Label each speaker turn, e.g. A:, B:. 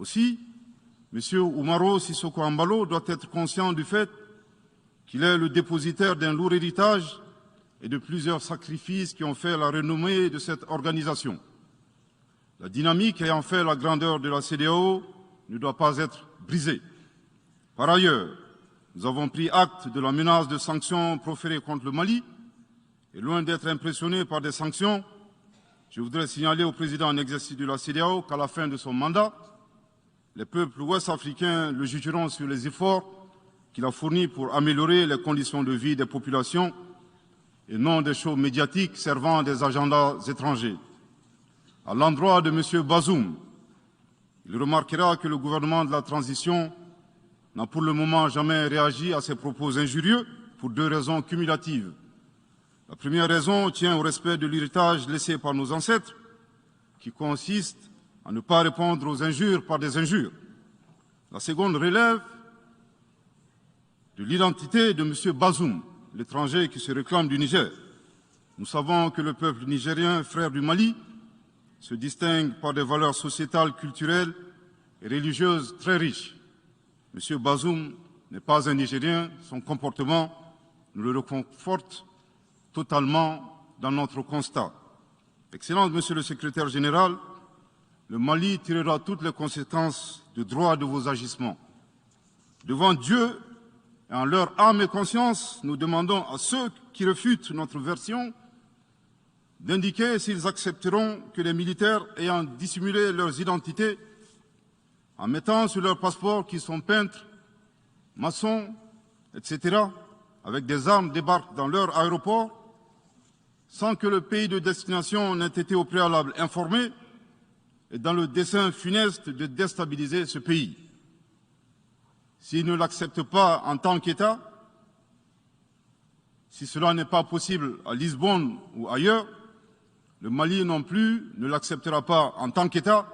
A: Aussi, M. Umaro Sissoko Embalo doit être conscient du fait qu'il est le dépositaire d'un lourd héritage et de plusieurs sacrifices qui ont fait la renommée de cette organisation. La dynamique ayant fait la grandeur de la CEDEAO ne doit pas être brisée. Par ailleurs, nous avons pris acte de la menace de sanctions proférées contre le Mali et loin d'être impressionnés par des sanctions, je voudrais signaler au président en exercice de la CEDEAO qu'à la fin de son mandat, les peuples ouest-africains le jugeront sur les efforts qu'il a fournis pour améliorer les conditions de vie des populations et non des shows médiatiques servant à des agendas étrangers. À l'endroit de M. Bazoum, il remarquera que le gouvernement de la transition n'a pour le moment jamais réagi à ces propos injurieux pour deux raisons cumulatives. La première raison tient au respect de l'héritage laissé par nos ancêtres, qui consiste à ne pas répondre aux injures par des injures. La seconde relève de l'identité de M. Bazoum, l'étranger qui se réclame du Niger. Nous savons que le peuple nigérien, frère du Mali, se distingue par des valeurs sociétales, culturelles et religieuses très riches. M. Bazoum n'est pas un Nigérien, son comportement nous le reconforte totalement dans notre constat. Excellence, Monsieur le Secrétaire général, le Mali tirera toutes les conséquences de droit de vos agissements. Devant Dieu et en leur âme et conscience, nous demandons à ceux qui refutent notre version d'indiquer s'ils accepteront que les militaires ayant dissimulé leurs identités en mettant sur leur passeport qu'ils sont peintres, maçons, etc., avec des armes débarquent dans leur aéroport sans que le pays de destination n'ait été au préalable informé et dans le dessein funeste de déstabiliser ce pays. S'ils ne l'acceptent pas en tant qu'État, si cela n'est pas possible à Lisbonne ou ailleurs, le Mali non plus ne l'acceptera pas en tant qu'État.